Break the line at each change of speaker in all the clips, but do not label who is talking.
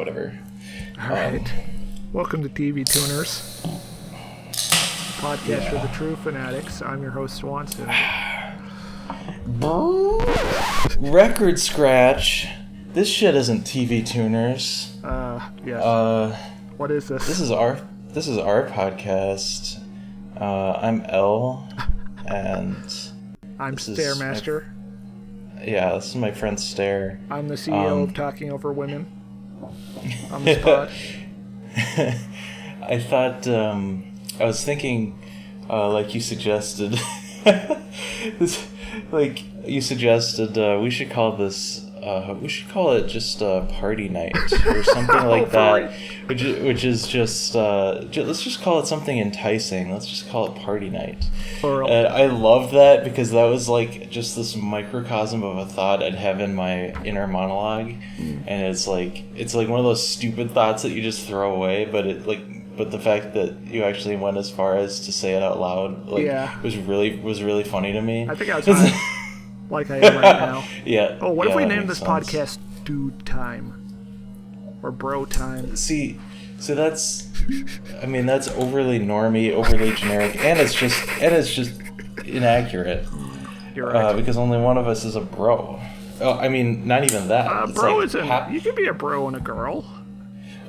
whatever.
All right. Welcome to TV Tuners, podcast for the true fanatics. I'm your host, Swanson.
Record scratch. This shit isn't TV Tuners.
Yes. What is this?
This is our podcast. I'm L, and
I'm Stairmaster.
This is my friend Stair.
I'm the CEO of Talking Over Women on the spot.
I thought, I was thinking, like you suggested, we should call this, we should call it just party night or something like that, which is just, let's just call it something enticing. Let's just call it party night. And I love that because that was like just this microcosm of a thought I'd have in my inner monologue, and it's like one of those stupid thoughts that you just throw away, but the fact that you actually went as far as to say it out loud, was really funny to me.
I think I was high, like I am right now.
Yeah.
Oh, what if we named this podcast Dude Time or Bro Time?
See, that's overly normy, overly generic, and it's just inaccurate.
You're right.
Because only one of us is a bro. Oh, I mean, not even that.
Bro isn't. You could be a bro and a girl.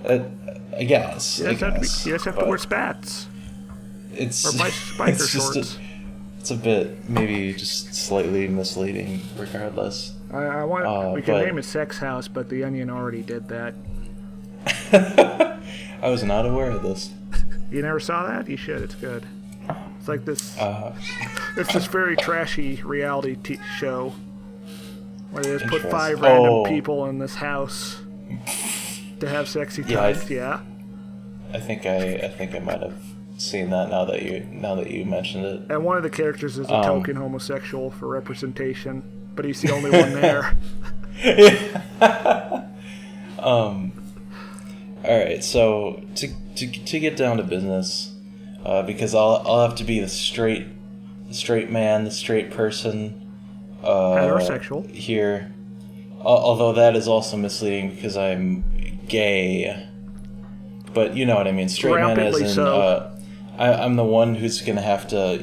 I guess.
You just have to wear spats.
It's
or biker shorts.
It's a bit maybe just slightly misleading, regardless.
We can name it Sex House, but The Onion already did that.
I was not aware of this.
You never saw that? You should. It's good. It's like this. It's this very trashy reality show where they just put 5 random people in this house to have sexy times.
I think I might have seen that now that you mentioned it.
And one of the characters is a token homosexual for representation, but he's the only one there.
All right, so to get down to business, because I'll have to be the straight man, the straight person,
heterosexual
here. Although that is also misleading because I'm gay, but you know what I mean. Straight man as in
so.
I'm the one who's gonna have to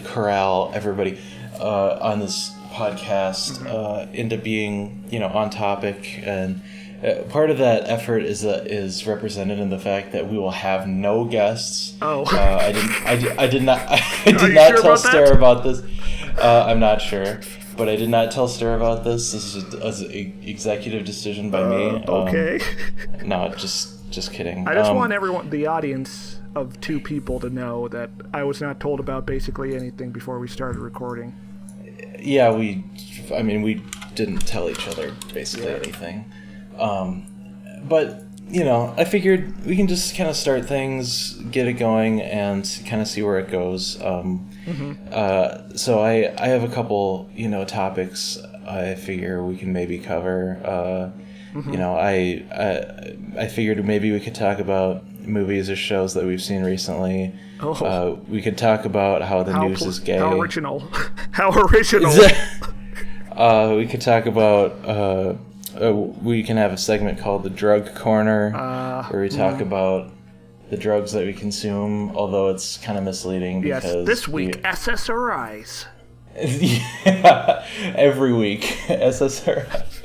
corral everybody on this podcast into being on topic, and part of that effort is represented in the fact that we will have no guests. I did not tell Stair about this. I'm not sure. But I did not tell Stair about this. This is an executive decision by me.
Okay.
No, just kidding.
I just want the audience of 2 people to know that I was not told about basically anything before we started recording.
Yeah, we didn't tell each other basically anything. But, I figured we can just kind of start things, get it going, and kind of see where it goes. So I have a couple, topics I figure we can maybe cover. I figured maybe we could talk about movies or shows that we've seen recently. We could talk about how the news is gay.
How original. How original.
We could talk about... we can have a segment called the Drug Corner, where we talk about the drugs that we consume, although it's kind of misleading because...
Yes, this week, SSRIs.
Yeah, every week, SSRIs.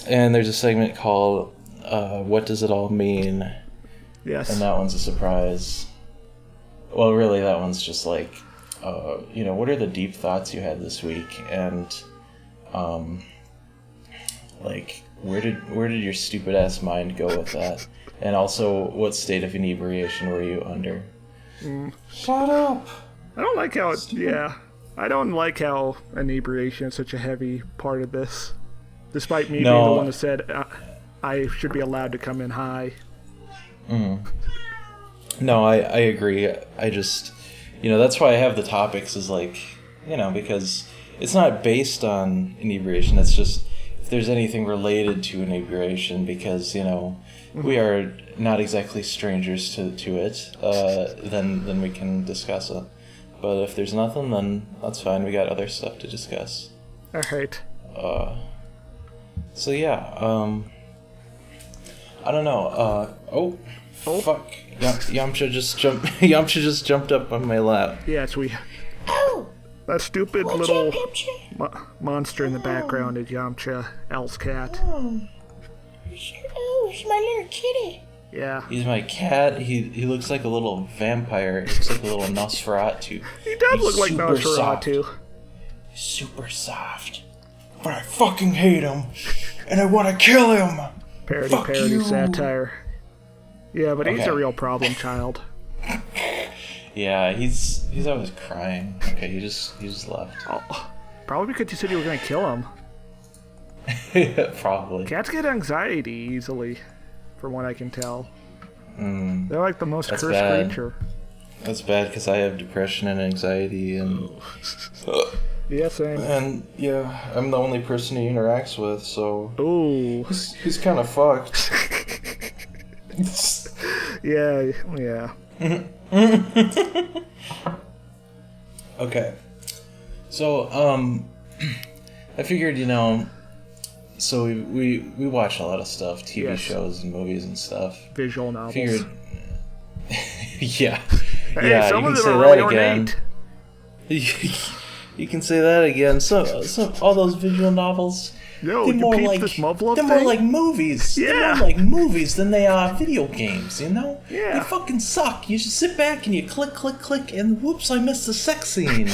And there's a segment called What Does It All Mean?
Yes.
And that one's a surprise. Well, really, that one's just like, what are the deep thoughts you had this week? And... where did your stupid ass mind go with that? And also, what state of inebriation were you under? Shut up!
I don't like how I don't like how inebriation is such a heavy part of this. Despite me being the one that said I should be allowed to come in high.
No, I agree. I just, that's why I have the topics is because it's not based on inebriation. It's just if there's anything related to inebriation, because we are not exactly strangers to it. Then we can discuss it. But if there's nothing, then that's fine. We got other stuff to discuss.
All right.
So yeah, I don't know. Oh, fuck! Yamcha just jumped. Yamcha just jumped up on my lap.
Yes, that stupid little monster in the background is Yamcha, L's cat.
Oh, he's my little kitty.
Yeah.
He's my cat. He looks like a little vampire. He looks like a little Nosferatu.
He does look like Nosferatu.
He's super soft. But I fucking hate him. And I want to kill him.
Parody satire. Yeah, but he's a real problem child.
Yeah, he's always crying. Okay, he just left.
Oh, probably because you said you were going to kill him.
Yeah, probably.
Cats get anxiety easily, from what I can tell. They're like the most cursed creature.
That's bad because I have depression and anxiety and...
Yeah, same.
And, yeah, I'm the only person he interacts with, so...
Ooh.
He's kind of fucked.
Yeah.
Okay. So, I figured, so we watch a lot of stuff, TV shows and movies and stuff.
Visual novels.
Figured... yeah.
Hey,
yeah,
some
you
of
can
them
say
are
that
really
again.
ornate.
You can say that again. So all those visual novels...
Yo,
they're
you
more
peep
like
this Muv-Luv
they're
thing?
more like movies.
Yeah.
They're more like movies than they are video games.
Yeah.
They fucking suck. You just sit back and you click, and whoops, I missed the sex scene.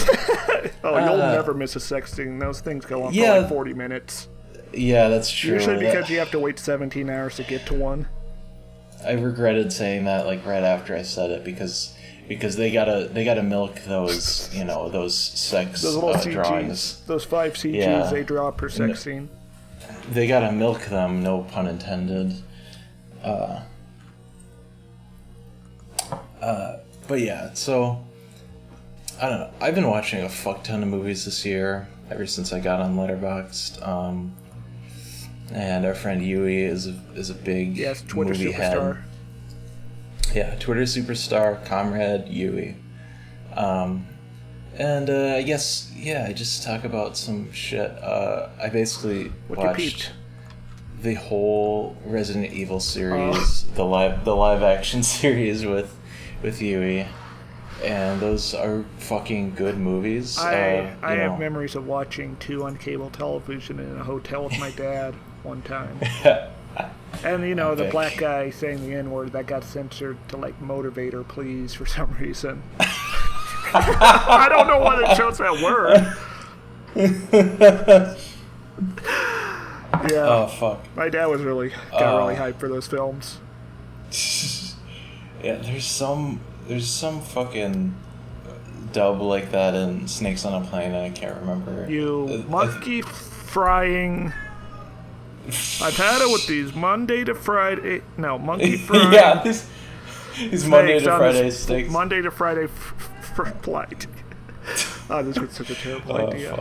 You'll never miss a sex scene. Those things go on for like 40 minutes.
Yeah, that's true.
Usually because you have to wait 17 hours to get to one.
I regretted saying that like right after I said it because they gotta milk those those sex
Those little CGs,
drawings.
those 5 CGs they draw per sex scene.
They gotta milk them, no pun intended. But yeah, so I don't know. I've been watching a fuck ton of movies this year ever since I got on Letterboxd. And our friend Yui is a big
Twitter
movie
superstar.
head. Yeah, Twitter superstar, comrade Yui. And I guess, I just talk about some shit. I basically watched the whole Resident Evil series, the live action series with Yui, and those are fucking good movies.
I have memories of watching 2 on cable television in a hotel with my dad one time. And the black guy saying the N-word that got censored to like "motivator, please" for some reason. I don't know why they chose that word. Yeah.
Oh fuck.
My dad was really hyped for those films.
Yeah, there's some fucking dub like that in Snakes on a Plane, and I can't remember.
You monkey frying. I've had it with these Monday to Friday. No, monkey frying.
Yeah, these Monday to Friday steaks.
Monday to Friday flight. Oh, this was such a terrible idea.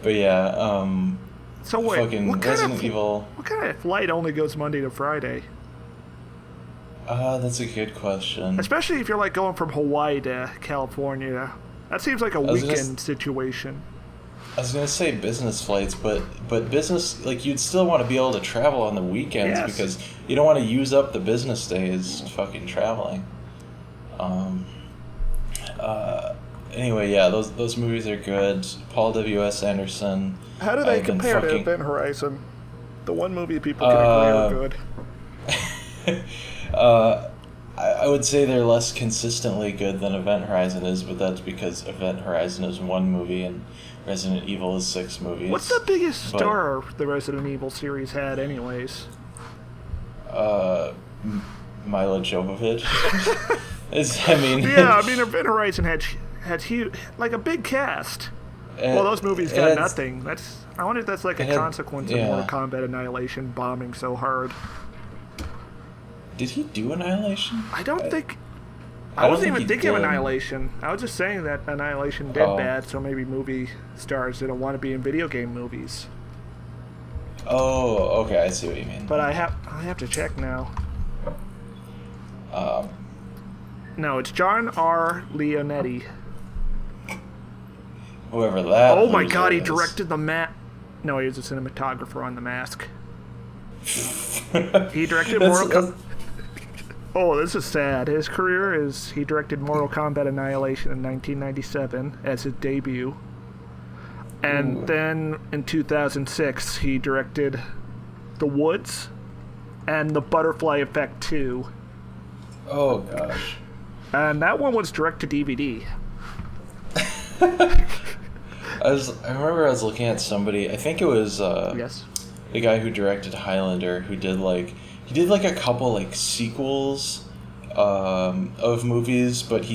But yeah,
so wait,
fucking Resident Evil.
What kind of flight only goes Monday to Friday?
That's a good question.
Especially if you're like going from Hawaii to California. That seems like a weekend situation.
I was gonna say business flights, but business, like, you'd still want to be able to travel on the weekends because you don't want to use up the business days fucking traveling. Anyway, yeah, those movies are good. Paul W.S. Anderson.
How do they compare to Event Horizon? The one movie people can agree are good.
I would say they're less consistently good than Event Horizon is, but that's because Event Horizon is 1 movie and Resident Evil is 6 movies.
What's the biggest star the Resident Evil series had, anyways?
Mila Jovovich.
Event Horizon had huge, like a big cast. Well, those movies got nothing. I wonder if that's like a consequence of Mortal Kombat Annihilation bombing so hard.
Did he do Annihilation?
I don't think. I wasn't even thinking of Annihilation. I was just saying that Annihilation did bad, so maybe movie stars didn't want to be in video game movies.
Oh, okay, I see what you mean.
But I have to check now. No, it's John R. Leonetti.
Whoever that.
Oh my God, he directed the No, he was a cinematographer on The Mask. He directed Mortal Kombat. Oh, this is sad. His career is he directed Mortal Kombat Annihilation in 1997 as his debut. And then in 2006, he directed The Woods and The Butterfly Effect 2.
Oh, gosh.
And that one was direct to DVD.
I remember I was looking at somebody, I think it was
Yes.
the guy who directed Highlander, who did like a couple like sequels of movies, but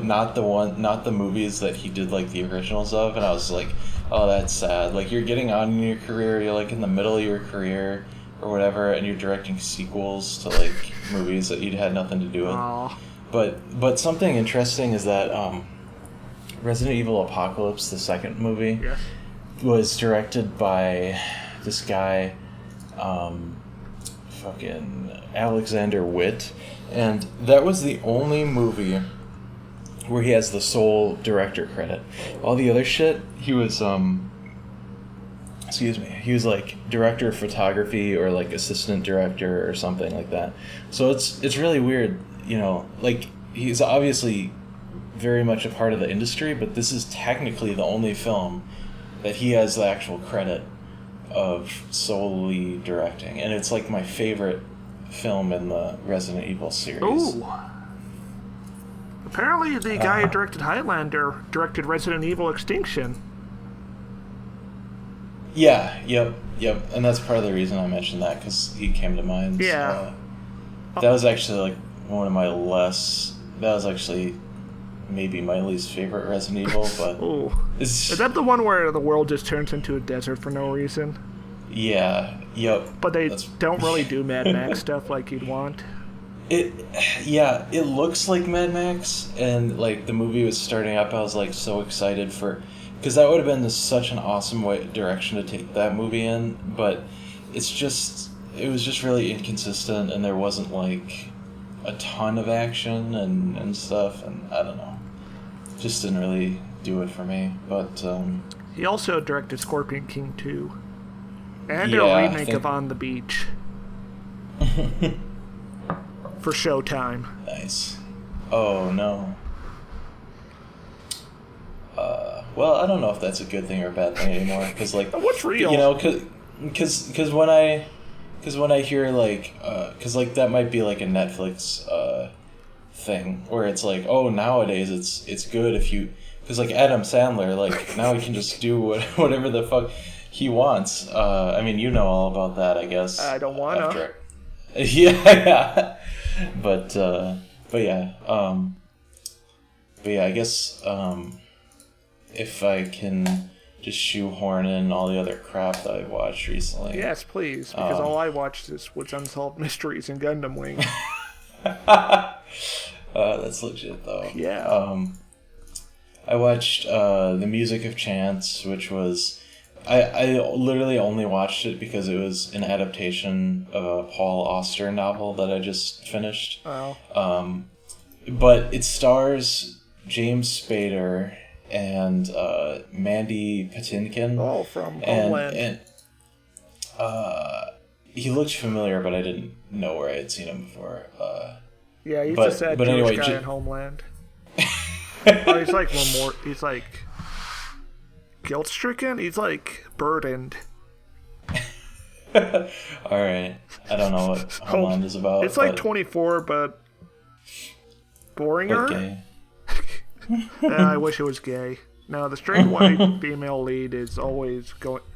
not the movies that he did like the originals of, and I was like, oh, that's sad. Like, you're getting on in your career, you're like in the middle of your career or whatever, and you're directing sequels to like movies that you had nothing to do with.
Aww.
But something interesting is that Resident Evil Apocalypse, the second movie,
Yes.
was directed by this guy, fucking Alexander Witt, and that was the only movie where he has the sole director credit. All the other shit, he was he was like director of photography or like assistant director or something like that. So it's really weird, you know, like he's obviously very much a part of the industry, but this is technically the only film that he has the actual credit of solely directing, and it's like my favorite film in the Resident Evil series.
Ooh. Apparently, the guy who directed Highlander directed Resident Evil Extinction.
Yeah, yep, and that's part of the reason I mentioned that, because he came to mind.
Yeah.
That was actually like one of my that was actually maybe my least favorite Resident Evil, but
Ooh. Is that the one where the world just turns into a desert for no reason?
yeah, yep.
But they don't really do Mad Max stuff like you'd want.
It looks like Mad Max, and like the movie was starting up, I was like so excited because that would have been such an awesome direction to take that movie in, but it was just really inconsistent, and there wasn't like a ton of action and stuff, and I don't know, just didn't really do it for me. But
he also directed Scorpion King 2 and
yeah,
a remake of On the Beach for Showtime.
Nice. Oh no. Well, I don't know if that's a good thing or a bad thing anymore, because like
What's real?
you know, because when I hear like because like that might be like a Netflix thing where it's like, oh, nowadays it's good if you, because like Adam Sandler, like now he can just do whatever the fuck he wants. I mean, you know all about that, I guess.
I don't wanna.
Yeah. But yeah, I guess if I can just shoehorn in all the other crap that I've watched recently.
Yes, please, because all I watched was Unsolved Mysteries and Gundam Wing.
That's legit though.
Yeah.
I watched The Music of Chance, which was I literally only watched it because it was an adaptation of a Paul Auster novel that I just finished.
Oh.
But it stars James Spader and Mandy Patinkin.
Oh, from Homeland.
And he looked familiar, but I didn't know where I had seen him before.
Yeah, he's a sad Jewish guy in Homeland. Oh, he's like guilt-stricken? He's like burdened.
Alright. I don't know what Homeland is about.
It's like 24, but boringer?
Gay.
I wish it was gay. No, the straight white female lead is always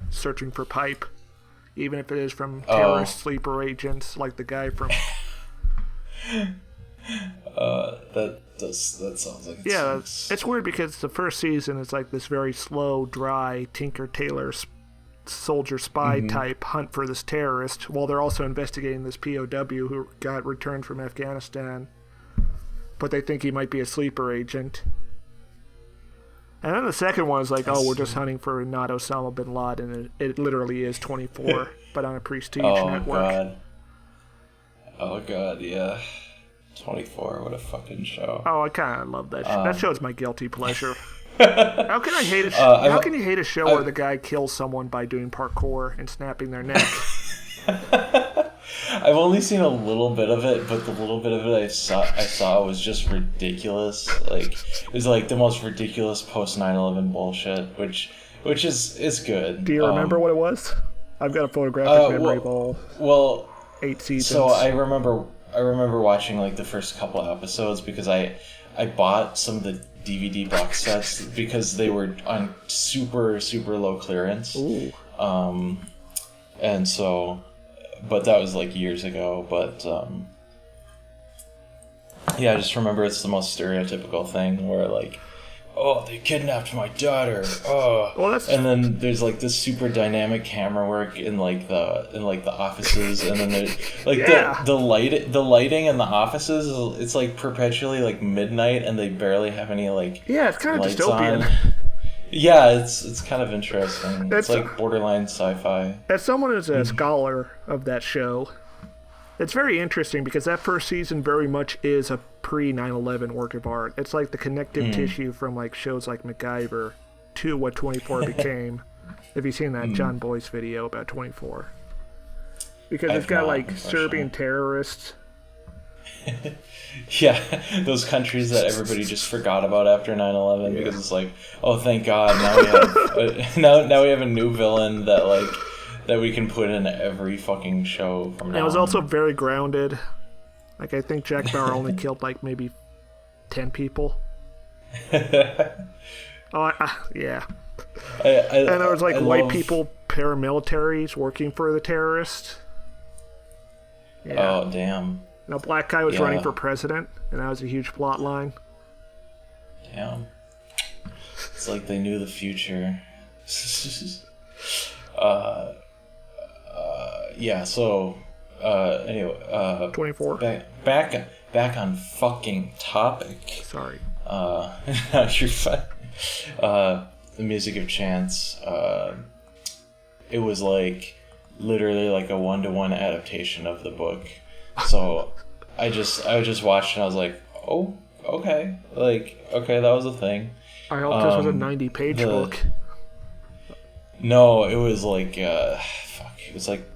searching for pipe, even if it is from terrorist sleeper agents like the guy from...
That sounds like
it's weird because the first season is like this very slow, dry Tinker Tailor soldier spy type hunt for this terrorist, while they're also investigating this POW who got returned from Afghanistan, but they think he might be a sleeper agent. And then the second one is like, we're just hunting for not Osama bin Laden. It literally is 24, but on a prestige network.
Oh god, yeah. 24, what a fucking show.
Oh, I kind of love that show. That show's my guilty pleasure. How can I hate a how can you hate a show where the guy kills someone by doing parkour and snapping their neck?
I've only seen a little bit of it, but the little bit of it I saw was just ridiculous. Like, it was like the most ridiculous post 9/11 bullshit, which is good.
Do you remember what it was? I've got a photographic memory of all 8 seasons.
So I remember watching like the first couple episodes because I bought some of the DVD box sets because they were on super low clearance.
Ooh.
And so, but that was like years ago. But yeah, I just remember it's the most stereotypical thing where like, oh, they kidnapped my daughter. Oh, well, and then there's like this super dynamic camera work in like the offices, and then there's like the lighting in the offices. It's like perpetually like midnight, and they barely have any like
it's kind of dystopian.
On. Yeah, it's kind of interesting. It's like borderline sci-fi.
As someone who's a scholar of that show, it's very interesting because that first season very much is a pre-9/11 work of art. It's like the connective tissue from like shows like MacGyver to what 24 became. If you've seen that John Boyce video about 24. Because it's got like Serbian terrorists.
Yeah, those countries that everybody just forgot about after 9/11 because it's like, oh, thank God, now we have now we have a new villain that we can put in every fucking show from now on.
It was also very grounded. Like, I think Jack Bauer only killed like maybe 10 people. Yeah. And there was like white people, paramilitaries working for the terrorists.
Yeah. Oh, damn.
And a black guy was running for president, and that was a huge plot line.
Damn. It's like they knew the future. Yeah, so, anyway,
24.
Back on fucking topic.
Sorry.
You're fine. The Music of Chance, it was like, literally like a 1-to-1 adaptation of the book. So I just watched and I was like, oh, okay. Like, okay, that was a thing.
I hope this was a 90-page book.
No, it was like, it was like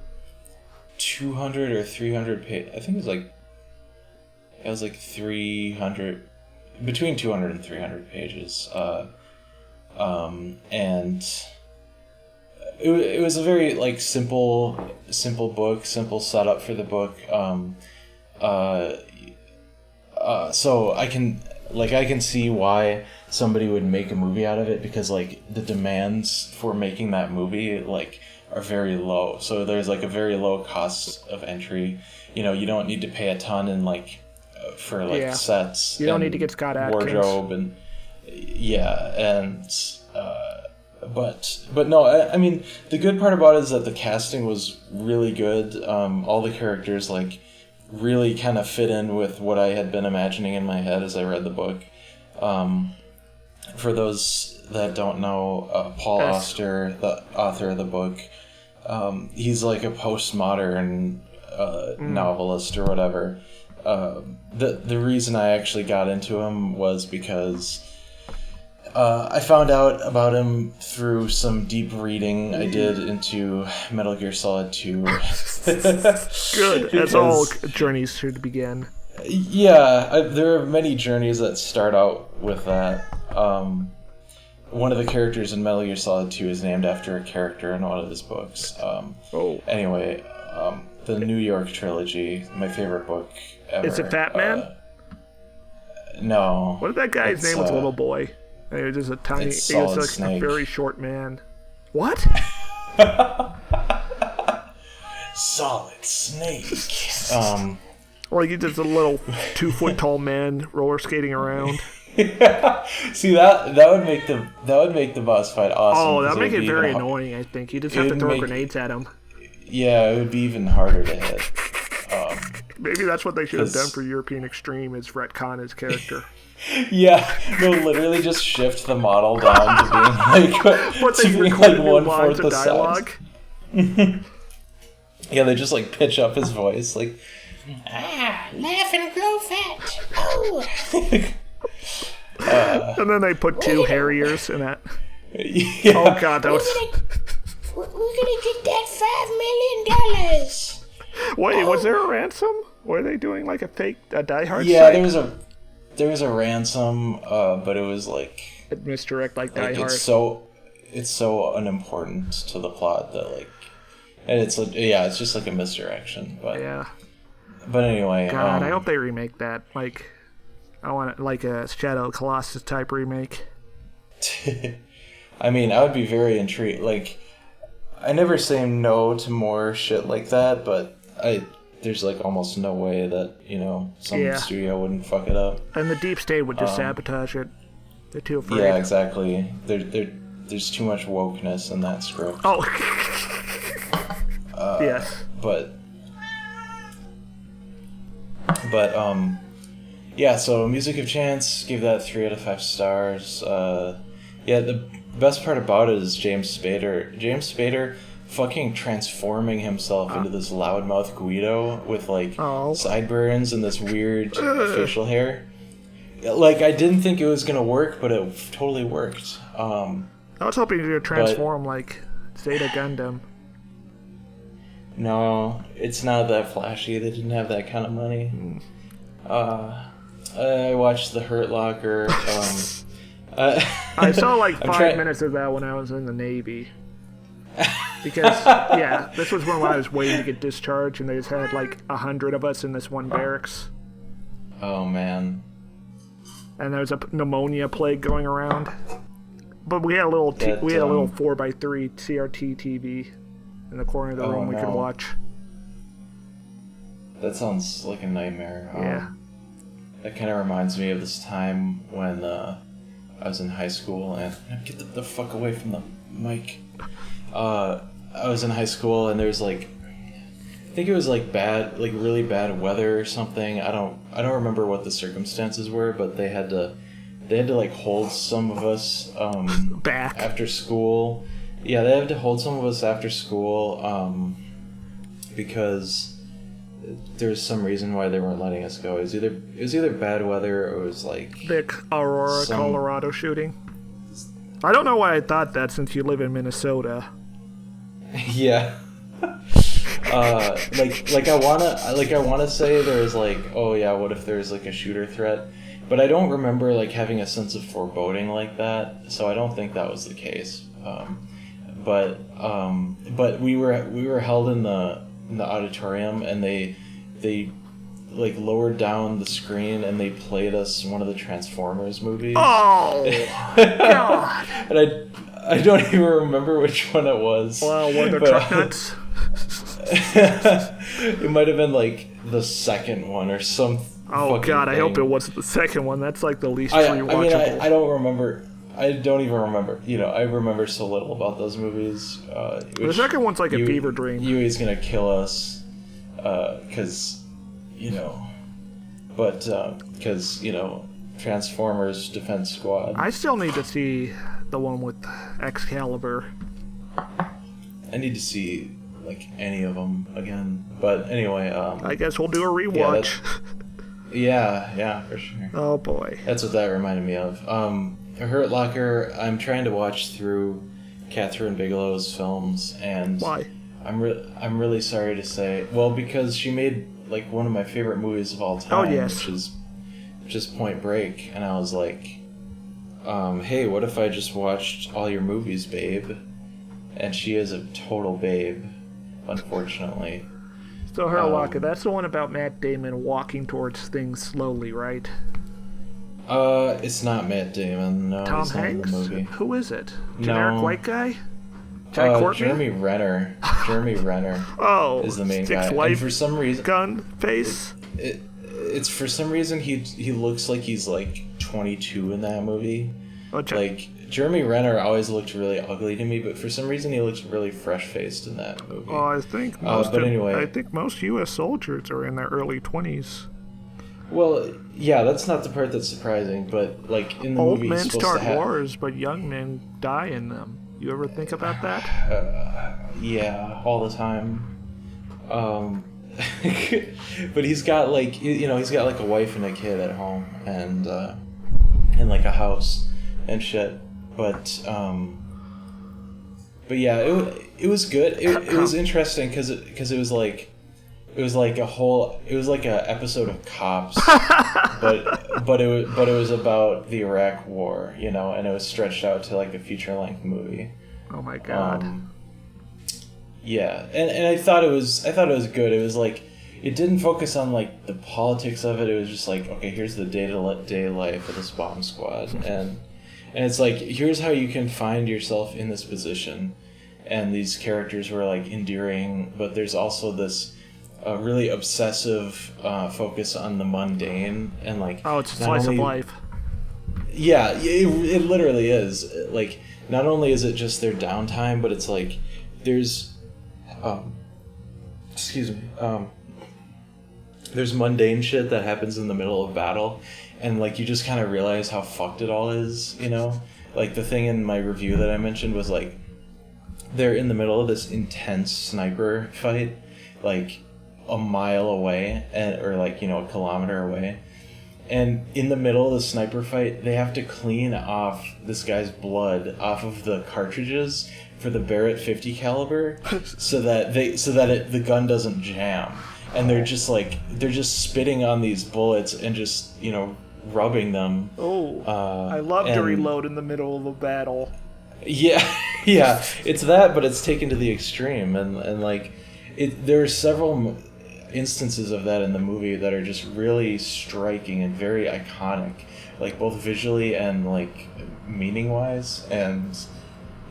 200 or 300 pages. I think it was like 300, between 200 and 300 pages. And it was a very like simple book, simple setup for the book. So I can see why somebody would make a movie out of it because like the demands for making that movie like are very low. So there's like a very low cost of entry. You know, you don't need to pay a ton in like for like sets.
You don't need to get Scott Adkins.
Wardrobe and But no, I mean, the good part about it is that the casting was really good. All the characters, like, really kind of fit in with what I had been imagining in my head as I read the book. For those that don't know, Paul Auster, the author of the book, he's like a postmodern novelist or whatever. The reason I actually got into him was because I found out about him through some deep reading I did into Metal Gear Solid 2.
Good. That's all journeys should begin.
Yeah, there are many journeys that start out with that. One of the characters in Metal Gear Solid 2 is named after a character in one of his books. Anyway, the New York trilogy, my favorite book ever.
Is it Fat Man?
No.
What if that guy's name was Little Boy? And he was just a tiny, he was like Snake. A very short man. What?
Solid Snake.
Or like he's just a little 2-foot tall man roller skating around.
See that would make the boss fight awesome.
Oh, that'd make it very annoying. I think you just have to throw grenades at him.
Yeah, it would be even harder to hit.
Maybe that's what they should have done for European Extreme is retcon his character.
Yeah, no, literally just shift the model down to being like, to being like 1/4 the size. Yeah, they just like pitch up his voice, like,
laugh and grow fat. Oh.
And then they put 2 Harriers in that.
Yeah.
Oh god, that was.
We're gonna get that $5 million.
Wait, was there a ransom? Were they doing like a Die Hard?
Yeah,
site?
there was a ransom, but it was like
Misdirect like Die Hard.
It's so unimportant to the plot that like, and it's just like a misdirection. But
yeah.
But anyway,
God, I hope they remake that. Like, I want like a Shadow Colossus type remake.
I mean, I would be very intrigued. Like, I never say no to more shit like that, but there's like almost no way that some studio wouldn't fuck it up.
And the Deep State would just sabotage it. They're too afraid.
Yeah, exactly. There's too much wokeness in that script.
Oh. Yes.
But yeah. So Music of Chance, gave that 3 out of 5 stars. Yeah, the best part about it is James Spader. James Spader fucking transforming himself into this loudmouth Guido with like sideburns and this weird facial hair. Like, I didn't think it was gonna work, but it totally worked.
I was hoping to transform like Zeta Gundam.
No, it's not that flashy. They didn't have that kind of money. I watched The Hurt Locker.
I saw like 5 minutes of that when I was in the Navy. Because, this was when I was waiting to get discharged, and they just had like 100 of us in this one barracks.
Oh, man.
And there was a pneumonia plague going around. But we had a little 4x3 CRT TV in the corner of the room we could watch.
That sounds like a nightmare.
Yeah.
That kind of reminds me of this time when I was in high school, and get the fuck away from the mic. I was in high school, and there's like, I think it was like really bad weather or something. I don't remember what the circumstances were, but they had to like hold some of us
back
after school. Yeah, they had to hold some of us after school because there's some reason why they weren't letting us go. It was either bad weather or it was like
the Aurora, Colorado shooting. I don't know why I thought that since you live in Minnesota.
Yeah. Like I wanna say there's like, oh yeah, what if there's like a shooter threat? But I don't remember like having a sense of foreboding like that, so I don't think that was the case. But we were held in the auditorium, and they like lowered down the screen and they played us one of the Transformers movies.
Oh God!
And I don't even remember which one it was.
Well, were there truck nuts?
It might have been like the second one or some.
Oh God!
Thing.
I hope it wasn't the second one. That's like the least rewatchable.
I mean, I don't remember. I don't even remember. I remember so little about those movies.
The second one's like a fever dream.
Yui's gonna kill us, because, Transformers Defense Squad.
I still need to see the one with Excalibur.
I need to see like any of them again. But anyway,
I guess we'll do a rewatch.
Yeah, for sure.
Oh boy,
that's what that reminded me of. Hurt Locker. I'm trying to watch through Catherine Bigelow's films, and
why?
I'm really sorry to say. Well, because she made like one of my favorite movies of all time, which is just Point Break, and I was like, hey, what if I just watched all your movies, babe? And she is a total babe, unfortunately.
So Hurt Locker, that's the one about Matt Damon walking towards things slowly, right?
It's not Matt Damon. No,
Tom
he's not in the
Hanks?
movie.
Who is it? Generic white guy?
Jeremy Renner. Jeremy Renner.
Is
the main guy. And for some reason,
gun face.
It's for some reason he looks like he's like 22 in that movie. Like Jeremy Renner always looked really ugly to me, but for some reason he looks really fresh-faced in that movie.
Oh, I think I think most U.S. soldiers are in their early 20s.
Well, yeah, that's not the part that's surprising, but like in the
old
movie,
men start wars, but young men die in them. You ever think about that?
Yeah, all the time. But he's got like he's got like a wife and a kid at home, and in like a house and shit. But yeah, it was good. It was interesting because it was like a episode of Cops, but it was about the Iraq War, you know, and it was stretched out to like a feature-length movie.
Oh my god.
Yeah, and I thought it was good. It was like, it didn't focus on like the politics of it. It was just like, okay, here's the day-to-day life of this bomb squad, and it's like, here's how you can find yourself in this position, and these characters were like endearing, but there's also this really obsessive focus on the mundane, and like,
oh, it's a slice of life.
Yeah, it literally is. Like, not only is it just their downtime, but it's like there's there's mundane shit that happens in the middle of battle, and like, you just kind of realize how fucked it all is, you know? Like, the thing in my review that I mentioned was like, they're in the middle of this intense sniper fight, like a mile away, or like, you know, a kilometer away, and in the middle of the sniper fight, they have to clean off this guy's blood off of the cartridges for the Barrett 50 caliber so that the gun doesn't jam, and they're just spitting on these bullets and just, you know, rubbing them.
I love to reload in the middle of a battle.
Yeah, it's that, but it's taken to the extreme, and like, there are several instances of that in the movie that are just really striking and very iconic, like both visually and like meaning wise, and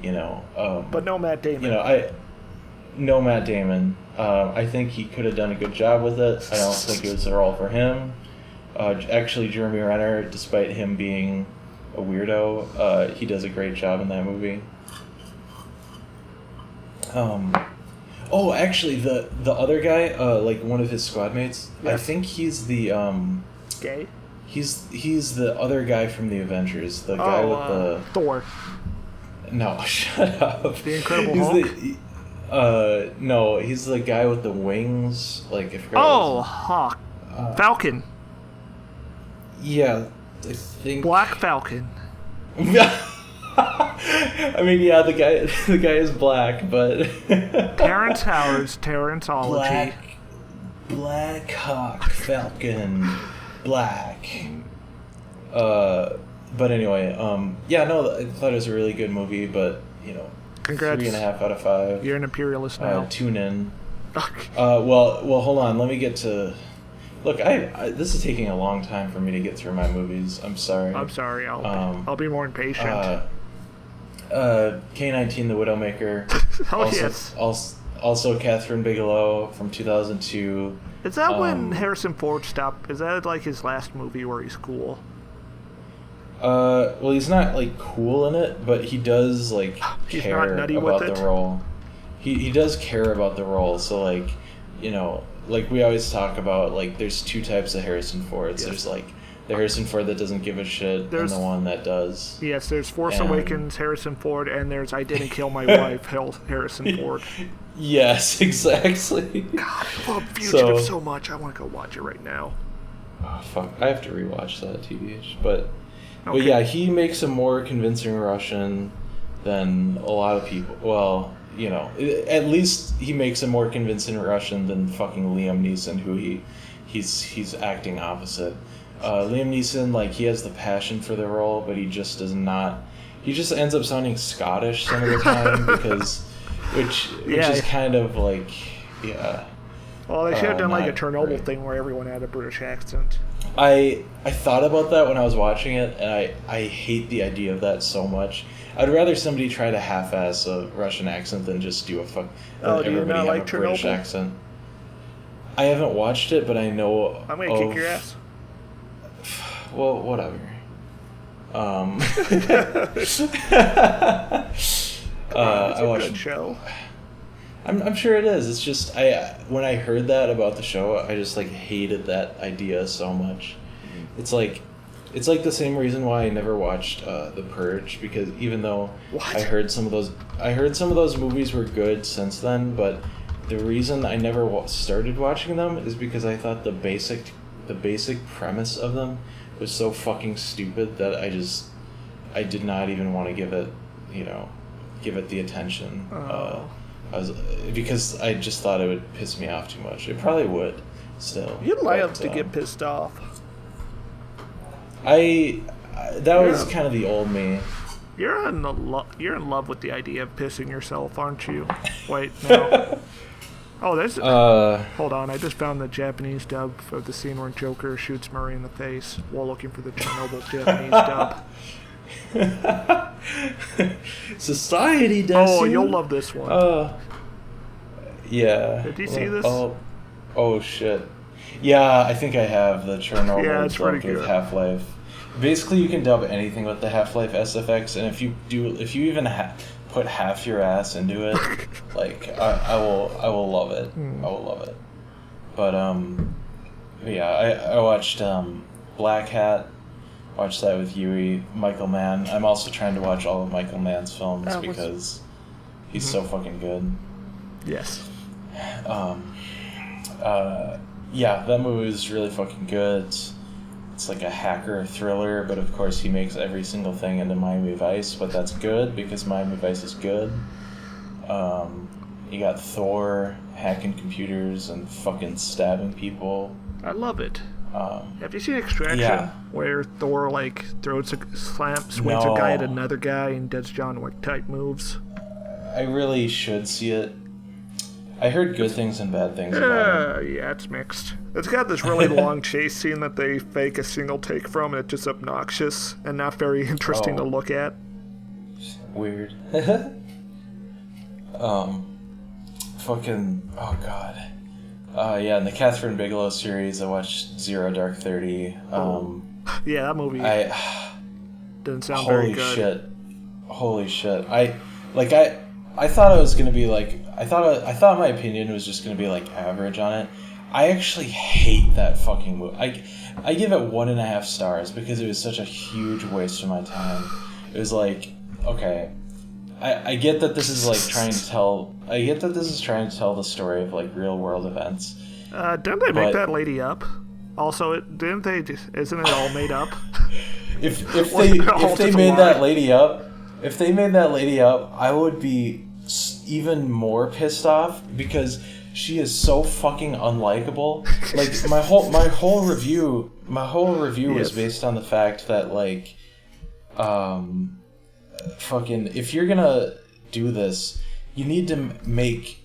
you know.
But no Matt Damon.
You know, no Matt Damon. I think he could have done a good job with it. I don't think it was the role for him. Actually, Jeremy Renner, despite him being a weirdo, he does a great job in that movie. Oh, actually, the other guy, like one of his squad mates, yes. I think he's the
gay.
He's the other guy from the Avengers, the guy with the
Thor.
No, shut up.
The Incredible Hulk.
No, he's the guy with the wings. Like, if
Hawk, Falcon.
Yeah, I think
Black Falcon.
I mean, yeah, the guy is black, but
Terrence Howard's Terrenceology.
Black Hawk, Falcon, Black. But anyway, yeah, no, I thought it was a really good movie, but, you know,
congrats.
3.5 out of 5.
You're an imperialist now.
Tune in. Well, hold on. Let me get to. Look, this is taking a long time for me to get through my movies. I'm sorry.
I'll be more impatient.
K-19, The Widowmaker.
Yes.
Also Catherine Bigelow from 2002.
Is that when Harrison Ford stopped? Is that like his last movie where he's cool?
Well, he's not like cool in it, but he does like care about the role. He does care about the role. So like, you know, like we always talk about, like, there's two types of Harrison Fords. Yes. There's like the Harrison Ford that doesn't give a shit, and the one that does.
Yes, there's Force Awakens Harrison Ford, and there's I Didn't Kill My Wife Harrison Ford.
Yes, exactly.
God, I love Fugitive so much. I want to go watch it right now.
Oh, fuck. I have to rewatch that, TBH. But yeah, he makes a more convincing Russian than a lot of people. Well, you know, at least he makes a more convincing Russian than fucking Liam Neeson, who he's acting opposite. Liam Neeson, like, he has the passion for the role, but he just does not. He just ends up sounding Scottish some of the time because, which is kind of like, yeah.
Well, they should have done like a Chernobyl thing where everyone had a British accent.
I thought about that when I was watching it, and I hate the idea of that so much. I'd rather somebody try to half-ass a Russian accent than just do
do you not like Chernobyl?
British accent. I haven't watched it, but I know.
I'm gonna kick your ass.
Well, whatever.
I watched a good show.
I'm sure it is. It's just when I heard that about the show, I just like hated that idea so much. It's like the same reason why I never watched The Purge, because even though I heard some of those movies were good since then, but the reason I never started watching them is because I thought the basic premise of them was so fucking stupid that I did not even want to give it the attention. Because I just thought it would piss me off too much. It probably would still.
You'd love to get pissed off.
That was kind of the old me.
You're in love with the idea of pissing yourself, aren't you? Wait, no. Oh, there's. Hold on, I just found the Japanese dub of the scene where Joker shoots Murray in the face while looking for the Chernobyl Japanese dub.
Society does.
Oh, you'll love this one.
Yeah.
Did you see this?
Oh shit. Yeah, I think I have the Chernobyl
dub
with Half-Life. Basically, you can dub anything with the Half-Life SFX, and if you even put half your ass into it, like I will love it. I will love it. But yeah, I watched Black Hat. Watched that with Yui, Michael Mann. I'm also trying to watch all of Michael Mann's films because he's so fucking good.
Yes.
Yeah, that movie is really fucking good. It's like a hacker thriller, but of course he makes every single thing into Miami Vice, but that's good because Miami Vice is good. You got Thor hacking computers and fucking stabbing people.
I love it. Have you seen Extraction?
Yeah.
Where Thor swings a guy at another guy and does John Wick type moves?
I really should see it. I heard good things and bad things about it.
Yeah, it's mixed. It's got this really long chase scene that they fake a single take from, and it's just obnoxious and not very interesting to look at.
Weird. Fucking, oh god. Yeah, in the Catherine Bigelow series, I watched Zero Dark 30.
Yeah, that movie didn't sound very good.
Holy shit. I thought it was gonna be I thought my opinion was just gonna be average on it. I actually hate that fucking movie. I give it 1.5 stars because it was such a huge waste of my time. It was okay, I get that this is trying to tell the story of real world events.
Didn't they make that lady up? Also, isn't it all made up?
if they made that lady up, I would be even more pissed off because she is so fucking unlikable. my whole review was based on the fact that fucking if you're gonna do this, you need to make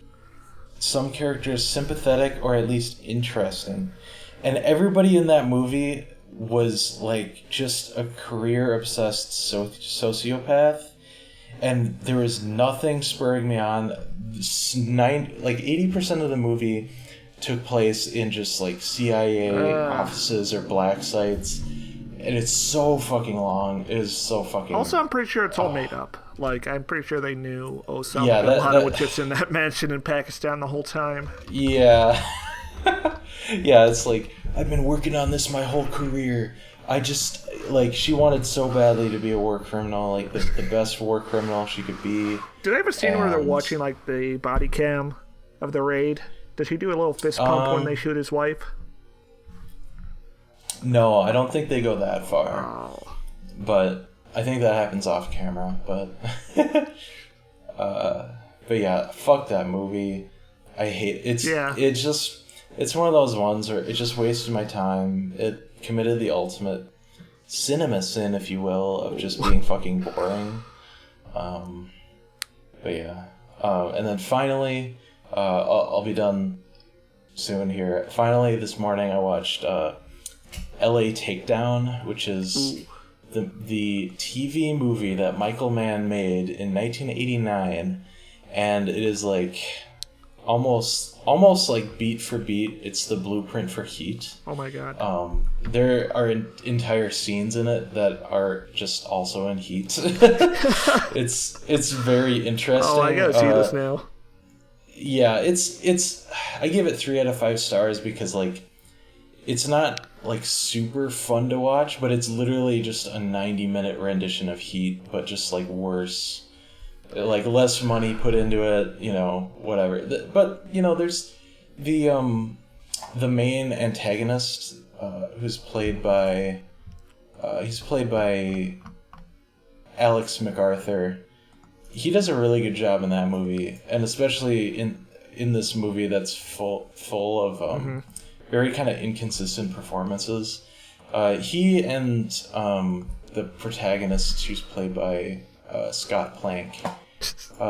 some characters sympathetic or at least interesting. And everybody in that movie was just a career obsessed sociopath. And there was nothing spurring me on. 80% of the movie took place in just CIA offices or black sites, and it's so fucking long. It is so fucking.
Also, I'm pretty sure it's all made up. I'm pretty sure they knew Osama bin Laden was just in that mansion in Pakistan the whole time.
Yeah, yeah. It's I've been working on this my whole career. I just she wanted so badly to be a war criminal, the best war criminal she could be.
Did I ever see where they're watching the body cam of the raid? Does he do a little fist pump when they shoot his wife?
No, I don't think they go that far. Oh. But I think that happens off camera. But but yeah, fuck that movie. I hate it. It's one of those ones where it just wasted my time. It committed the ultimate cinema sin, if you will, of just being fucking boring. But yeah. And then finally, I'll be done soon here. Finally, this morning I watched LA Takedown, which is the TV movie that Michael Mann made in 1989, and it is almost beat for beat. It's the blueprint for Heat.
Oh my god.
There are entire scenes in it that are just also in Heat. It's very interesting.
Oh, I gotta see this now.
Yeah, it's I give it 3 out of 5 stars because it's not super fun to watch, but it's literally just a 90-minute rendition of Heat, but just worse. Less money put into it, whatever. But there's the main antagonist, who's played by he's played by Alex MacArthur. He does a really good job in that movie, and especially in this movie that's full of very kind of inconsistent performances. He and the protagonist, who's played by Scott Plank,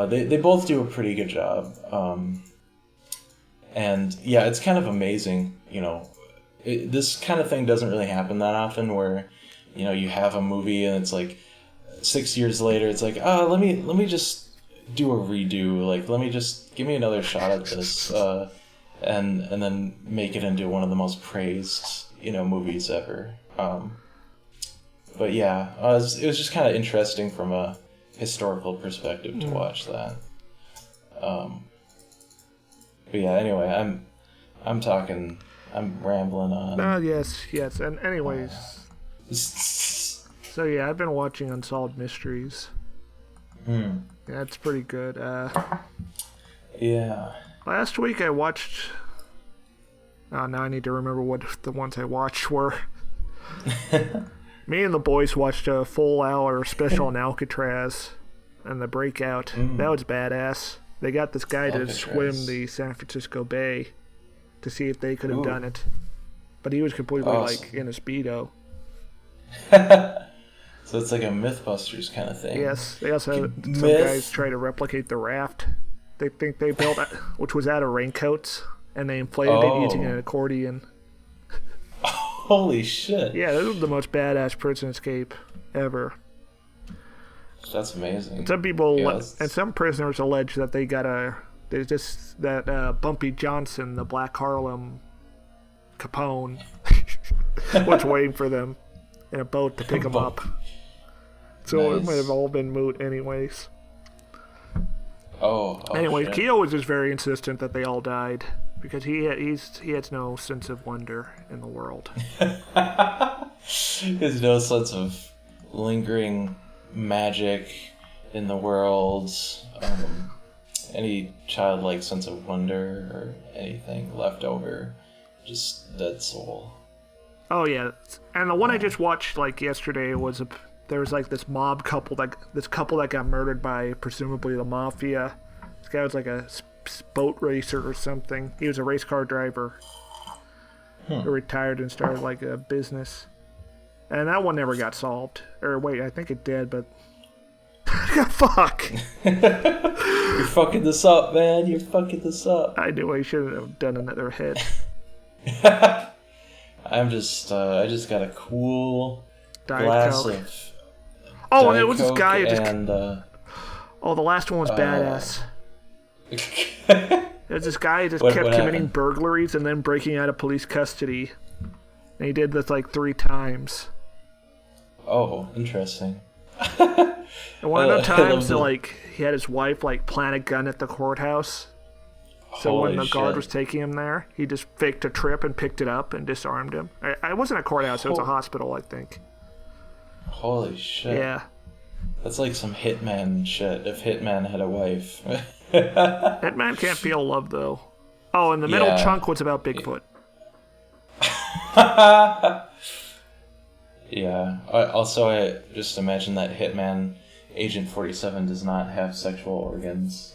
they both do a pretty good job. And yeah, it's kind of amazing, this kind of thing doesn't really happen that often, where you have a movie and it's like 6 years later, it's like, let me just do a redo, like let me just give me another shot at this, and then make it into one of the most praised movies ever. But yeah, it was just kind of interesting from a historical perspective to watch that. But yeah, anyway, I'm rambling on.
Yes, and anyways. So yeah, I've been watching Unsolved Mysteries. Yeah, it's pretty good.
Yeah.
Last week I watched... Oh, now I need to remember what the ones I watched were. Me and the boys watched a full hour special on Alcatraz and the Breakout. That was badass. They got this guy to swim the San Francisco Bay to see if they could have done it. But he was completely in a Speedo.
So it's like a Mythbusters kind of thing.
Yes, they also had some guys try to replicate the raft. They think they built, which was out of raincoats, and they inflated it using an accordion.
Holy shit!
Yeah, this was the most badass prison escape ever.
That's amazing.
And some people and some prisoners allege that there's just that Bumpy Johnson, the Black Harlem Capone, was waiting for them in a boat to pick them up. So it might have all been moot anyways. Anyways,
shit.
Keo was just very insistent that they all died because he has no sense of wonder in the world.
He has no sense of lingering magic in the world, any childlike sense of wonder or anything left over, just dead soul. Oh
yeah, and the one I just watched yesterday was there was this mob couple that got murdered by presumably the mafia. This guy was a boat racer or something. He was a race car driver who retired and started a business. And that one never got solved. Or wait, I think it did, but fuck.
You're fucking this up, man. You're fucking this up.
I knew I shouldn't have done another hit.
I just got a cool
Diet
glass
Coke.
of
and it was this guy who
and
the last one was badass. There's this guy who just kept committing burglaries and then breaking out of police custody. And he did this 3 times.
Oh, interesting.
And one of the times he had his wife plant a gun at the courthouse. So when the guard was taking him there, he just faked a trip and picked it up and disarmed him. It wasn't a courthouse, it was a hospital, I think.
Holy shit.
Yeah.
That's like some Hitman shit, if Hitman had a wife.
Hitman can't feel love, though. Oh, and the middle chunk was about Bigfoot.
Yeah. Also, I just imagine that Hitman Agent 47 does not have sexual organs.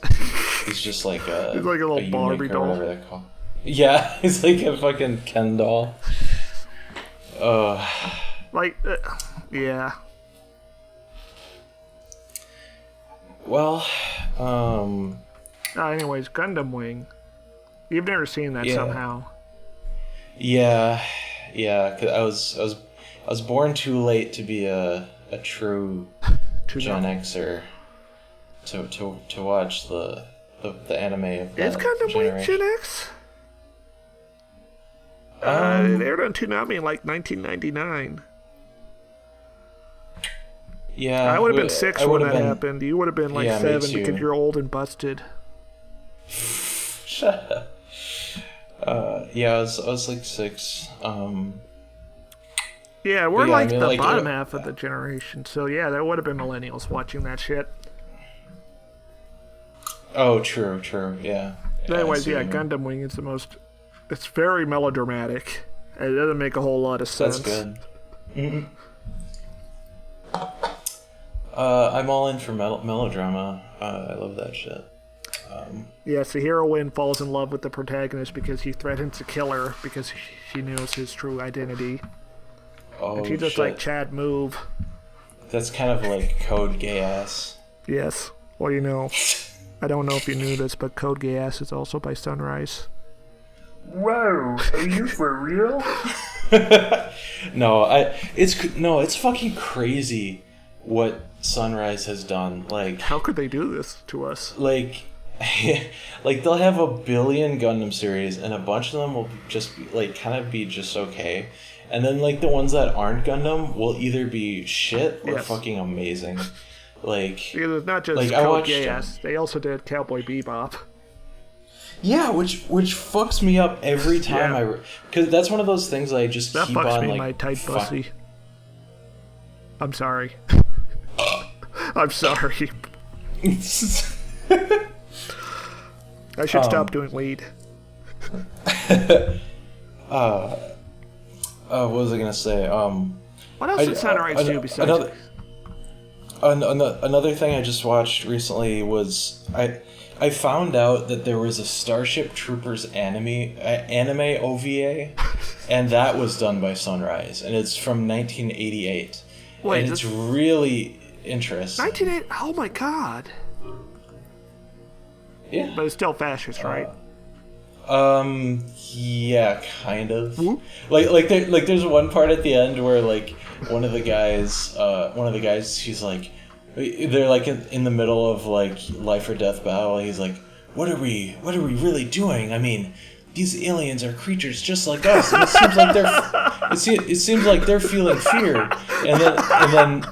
He's just he's like a
little Barbie doll.
Whatever they call. Yeah, he's like a fucking Ken doll.
Yeah.
Well,
anyways, Gundam Wing. You've never seen that somehow.
Yeah. 'Cause I was born too late to be a true Gen Xer to watch the anime of that.
Is Gundam Wing Gen X? It aired on Toonami in 1999.
Yeah,
I would have been 6 when that happened. You would have been 7 because you're old and busted.
Shut up. I was 6.
Yeah, we're the bottom half of the generation, so yeah, there would have been millennials watching that shit.
Oh, true, yeah.
Anyways, Gundam Wing is it's very melodramatic. It doesn't make a whole lot of sense.
That's good. I'm all in for melodrama. I love that shit.
Yes, the heroine falls in love with the protagonist because he threatens to kill her because she knows his true identity.
Oh,
and she just
shit.
like, Chad, move.
That's kind of like Code Gay Ass.
Yes. Well, you know, I don't know if you knew this, but Code Gay Ass is also by Sunrise.
Whoa, are you for real?
No, it's fucking crazy what Sunrise has done. Like,
how could they do this to us?
Like, like they'll have a billion Gundam series, and a bunch of them will just kind of be just okay, and then like the ones that aren't Gundam will either be shit or fucking amazing. Like,
because it's not just
like,
Code Gay Ass. They also did Cowboy Bebop.
Yeah, which fucks me up every time because that's one of those things I just
that
keep
fucks
on
me,
like.
my tight pussy. I'm sorry. I'm sorry. I should stop doing weed.
What was I gonna say?
What else did Sunrise do besides?
Another thing I just watched recently was I found out that there was a Starship Troopers anime OVA, and that was done by Sunrise, and it's from 1988.
Wait,
and it's really interesting.
1980? Oh my god.
Yeah.
But it's still fascist, right?
Yeah, kind of.
Whoop.
Like there's one part at the end where like one of the guys, he's like, they're like in the middle of like life or death battle. He's like, what are we really doing? I mean, these aliens are creatures just like us, and it seems like they're feeling fear, and then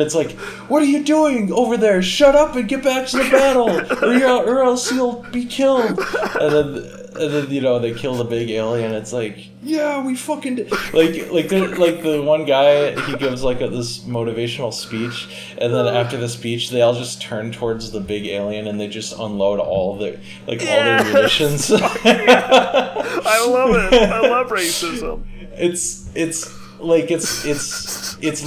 it's like, what are you doing over there? Shut up and get back to the battle, or else you'll be killed. And then you know they kill the big alien. It's like, yeah, we fucking did. like the one guy, he gives like this motivational speech, and then after the speech they all just turn towards the big alien and they just unload all their all their munitions.
I love it. I love racism.
It's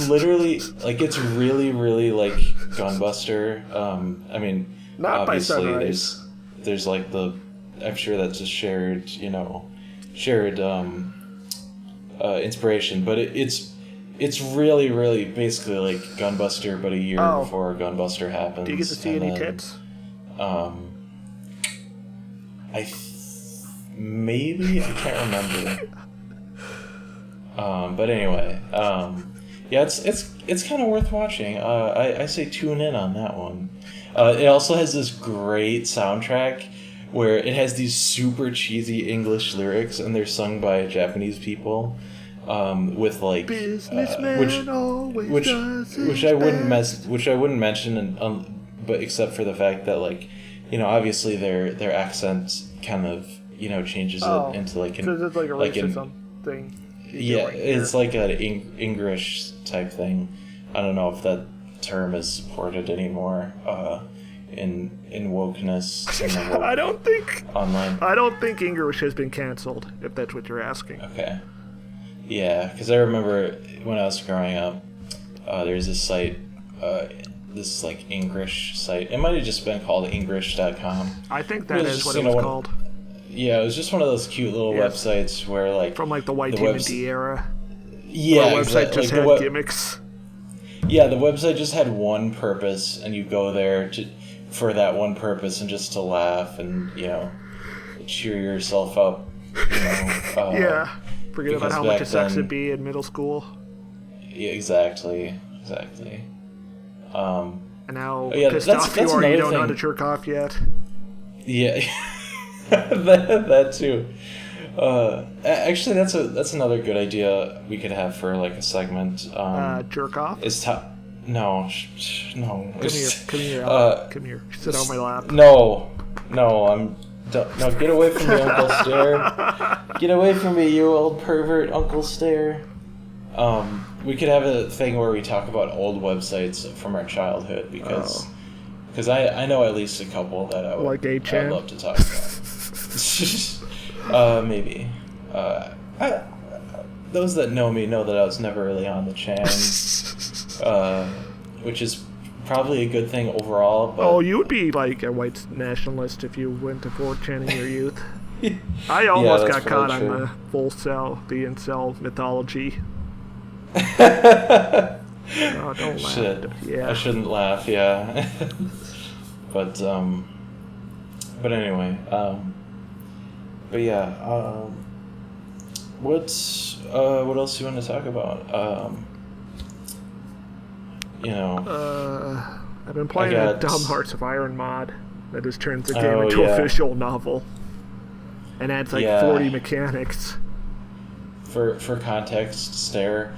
literally like it's really like Gunbuster. I mean,
not
obviously
by Sunrise.
there's like I'm sure that's a shared inspiration, but it's really basically like Gunbuster, but a year before Gunbuster happens.
Do you get to see any tits?
Maybe I can't remember. But anyway, yeah, it's kind of worth watching. I say tune in on that one. It also has this great soundtrack where it has these super cheesy English lyrics, and they're sung by Japanese people, with like which I wouldn't mention, but except for the fact that like, you know, obviously their accent kind of, you know, changes it into like an,
it's like a racism thing.
Yeah, it's like an English type thing. I don't know if that term is supported anymore in wokeness.
I don't think
online.
I don't think English has been canceled, if that's what you're asking.
Okay. Yeah, because I remember when I was growing up, there's this site, this like English site. It might have just been called English.com.
I think that is what it was called.
Yeah, it was just one of those cute little websites where like
from like the White Timothy era.
Yeah,
the website just had gimmicks.
Yeah, the website just had one purpose, and you go there for that one purpose and just to laugh and, you know, cheer yourself up. You know,
yeah, forget about how much it sucks to be in middle school.
Yeah, exactly.
And how pissed off you are you don't know how to jerk off yet.
Yeah. that too. Actually, that's another good idea we could have for like a segment.
Jerk off.
No.
Come here. Come here. Sit on my lap.
No. Get away from me, Uncle Stare. Get away from me, you old pervert, Uncle Stare. We could have a thing where we talk about old websites from our childhood because I know at least a couple that I would
like
I'd love to talk about. Maybe. Those that know me know that I was never really on the chan. which is probably a good thing overall. But,
oh, you would be like a white nationalist if you went to 4chan in your youth. I almost got caught on the the incel mythology. Oh, don't laugh.
Shit.
Yeah.
I shouldn't laugh, yeah. but anyway, but yeah, what else do you want to talk about?
I've been playing a dumb Hearts of Iron mod that just turns the game into a visual novel and adds like 40 mechanics.
For context, Stair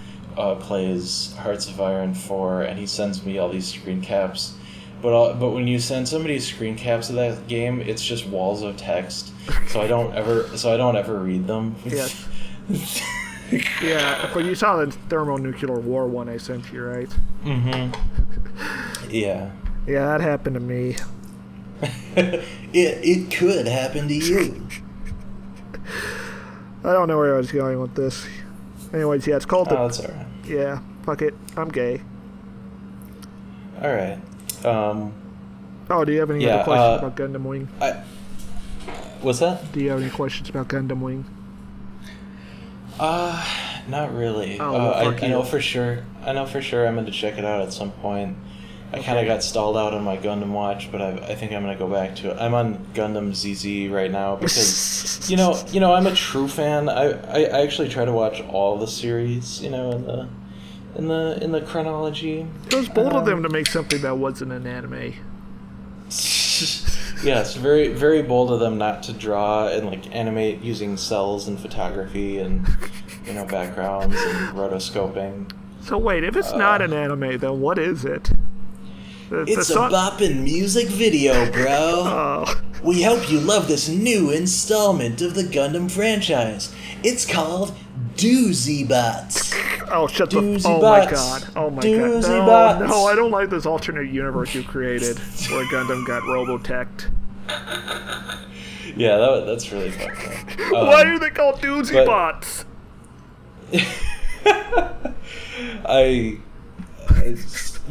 plays Hearts of Iron 4, and he sends me all these screen caps. But when you send somebody screen caps of that game, it's just walls of text. So I don't ever read them.
Yes. Yeah, but you saw the thermonuclear war one I sent you, right?
Mm-hmm. Yeah.
Yeah, that happened to me.
It could happen to you.
I don't know where I was going with this. Anyways, yeah, it's called the...
Oh, that's alright.
Yeah, fuck it. I'm gay.
Alright.
Oh, do you have any other questions about Gundam Wing?
What's that?
Do you have any questions about Gundam Wing?
Not really.
Oh,
I know for sure. I'm going to check it out at some point. I kind of got stalled out on my Gundam watch, but I think I'm going to go back to it. I'm on Gundam ZZ right now because, you know, I'm a true fan. I actually try to watch all the series, in the chronology.
It was bold of them to make something that wasn't an anime.
Yes, very, very bold of them not to draw and like animate using cells and photography and backgrounds and rotoscoping.
So wait, if it's not an anime, then what is it?
It's a boppin' music video, bro. We hope you love this new installment of the Gundam franchise. It's called Doozy Bots.
Oh, shut the...
Doozy
Oh,
bots.
my God. Oh, my
Doozy
God.
bots.
No, I don't like this alternate universe you created where Gundam got Robotech.
Yeah, that's really fucked up.
Why are they called Doozy Bots?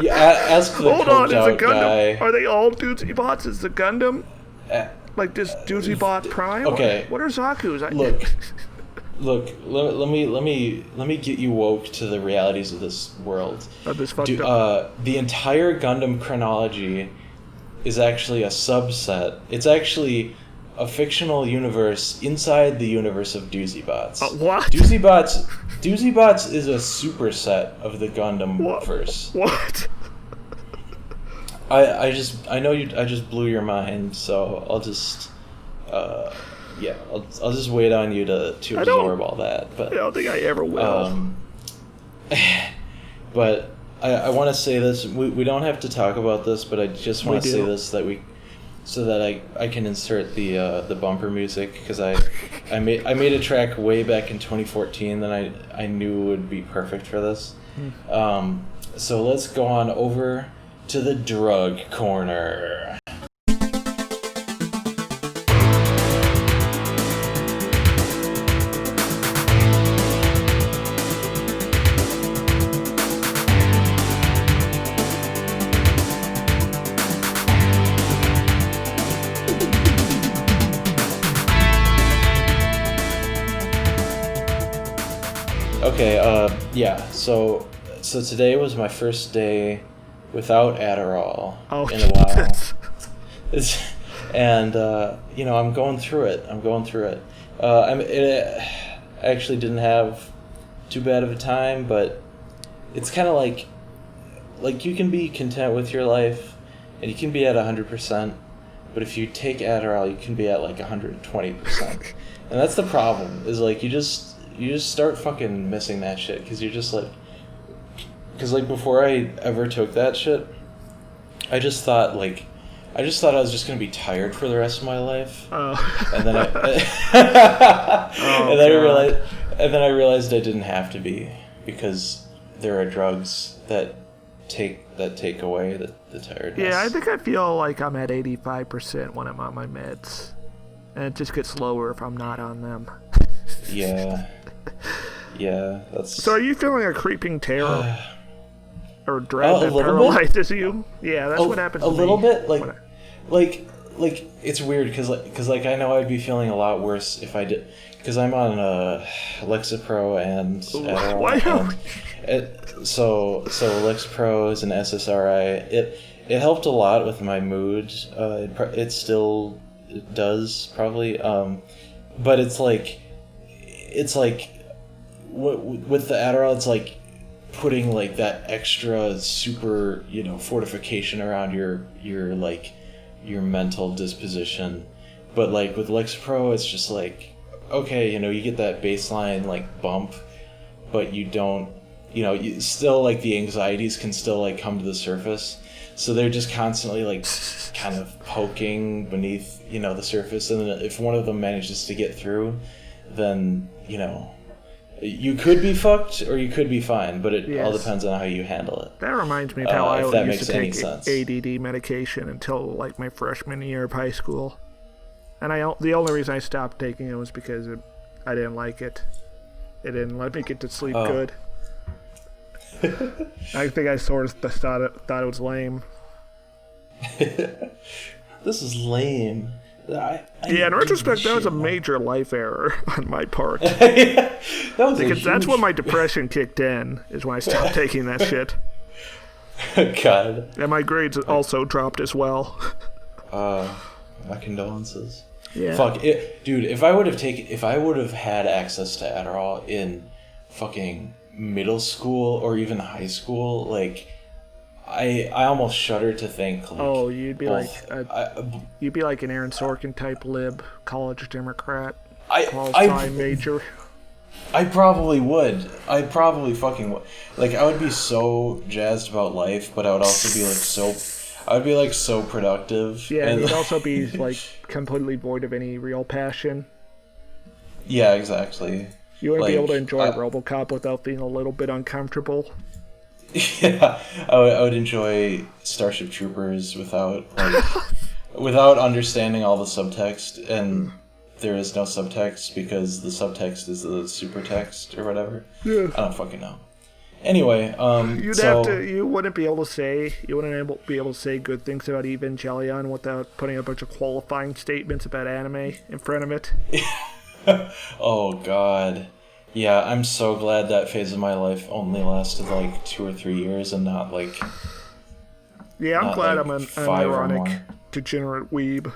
Ask the
Hold on, is
out
a Gundam...
guy.
Are they all Doozy Bots? Is the Gundam... like this Doozy Bot Prime?
Okay.
What are Zaku's?
Look. Let me get you woke to the realities of this world.
Of this fucked up.
The entire Gundam chronology is actually a subset. It's actually a fictional universe inside the universe of Doozy Bots.
What?
Doozy Bots is a superset of the Gundam verse.
What?
I just blew your mind, so I'll just I'll just wait on you to absorb all that. But
I don't think I ever will.
But I want to say this. We don't have to talk about this, but I just want to say this so that I can insert the bumper music, because I made a track way back in 2014 that I knew would be perfect for this. So let's go on over to the drug corner. Okay, so today was my first day without Adderall in a while. I'm going through it. I actually didn't have too bad of a time, but it's kind of like you can be content with your life, and you can be at 100%, but if you take Adderall, you can be at like 120%. And that's the problem, is like you just start fucking missing that shit, because you're just like... Because, like, before I ever took that shit, I just thought I was just going to be tired for the rest of my life. Oh. And then I realized I didn't have to be, because there are drugs that take away the tiredness.
Yeah, I think I feel like I'm at 85% when I'm on my meds. And it just gets lower if I'm not on them.
Yeah. Yeah, that's...
So are you feeling a creeping terror? or dread that paralyzes you. Yeah, that's what happens.
A little bit, like it's weird because I know I'd be feeling a lot worse if I did, because I'm on Lexapro and Adderall. So Lexapro is an SSRI. It helped a lot with my mood. It still does probably, but it's like with the Adderall, it's like putting like that extra super fortification around your mental disposition. But like with Lexapro, it's just like, okay, you get that baseline like bump, but you don't, you still, like, the anxieties can still like come to the surface. So they're just constantly like kind of poking beneath, the surface. And then if one of them manages to get through, then, you could be fucked or you could be fine, but it all depends on how you handle it.
That reminds me of how I used to take ADD medication until like my freshman year of high school. And the only reason I stopped taking it was because I didn't like it. It didn't let me get to sleep good. I think I sort of thought it was lame.
This is lame.
In retrospect, that was a major life error on my part. That's when my depression kicked in, is when I stopped taking that shit.
God.
And my grades also dropped as well.
My condolences.
Yeah.
Fuck it, dude. If I would have had access to Adderall in fucking middle school or even high school, like, I almost shudder to think. Like,
you'd be like an Aaron Sorkin type lib, college Democrat, qualified major.
I probably would. I probably fucking would. Like, I would be so jazzed about life, but I would also be like so productive.
Yeah, and you'd also be like completely void of any real passion.
Yeah, exactly.
You wouldn't be able to enjoy RoboCop without being a little bit uncomfortable.
Yeah, I would enjoy Starship Troopers without understanding all the subtext, and there is no subtext because the subtext is the supertext or whatever.
Yeah.
I don't fucking know. Anyway,
you wouldn't be able to say good things about Evangelion without putting a bunch of qualifying statements about anime in front of it.
Oh God. Yeah, I'm so glad that phase of my life only lasted like 2 or 3 years and not like.
Yeah, I'm glad I'm an ironic, degenerate weeb.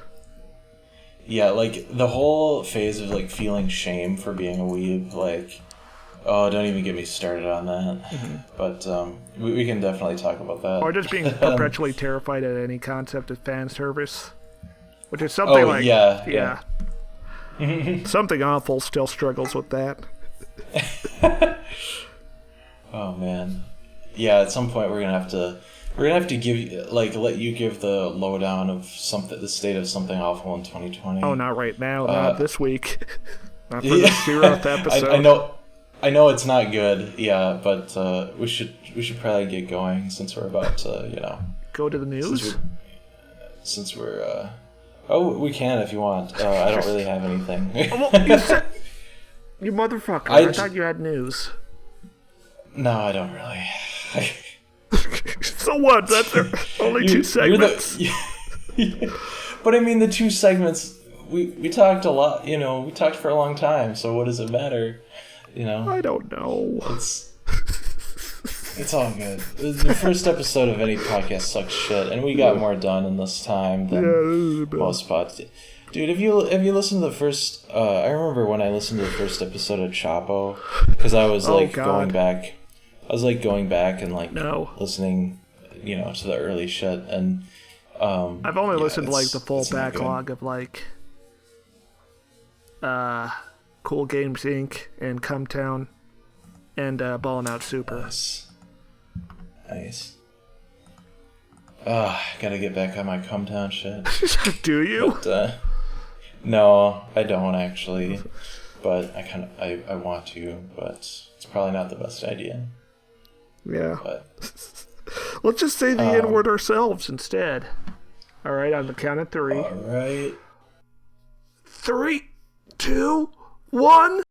Yeah, like the whole phase of like feeling shame for being a weeb, like, oh, don't even get me started on that. Mm-hmm. But we can definitely talk about that.
Or just being perpetually terrified at any concept of fan service, which is something yeah. Something awful still struggles with that.
Oh man, yeah. At some point, we're gonna have to let you give the lowdown of the state of something awful in 2020.
Oh, not right now, not this week, not for the 0th episode.
I know it's not good. Yeah, but we should probably get going since we're about to
go to the news.
Since we're we can if you want. I don't really have anything.
You motherfucker! I thought you had news.
No, I don't really.
So what? That's only 2 segments.
But I mean, the 2 segments, we talked a lot. We talked for a long time. So what does it matter?
I don't know.
It's all good. The first episode of any podcast sucks shit, and we got more done in this time than most pods did. Dude, have you listened to the first? I remember when I listened to the first episode of Chapo, because I was going back. I was like going back and listening, to the early shit, and
I've only listened to like the full backlog of like Cool Games Inc. and Cumtown and Ballin' Out Super.
Nice. Gotta get back on my Cumtown shit.
Do you?
But, no, I don't actually. But I want to, but it's probably not the best idea.
Yeah.
But
let's just say the N-word ourselves instead. All right, on the count of 3.
All right.
3, 2, 1.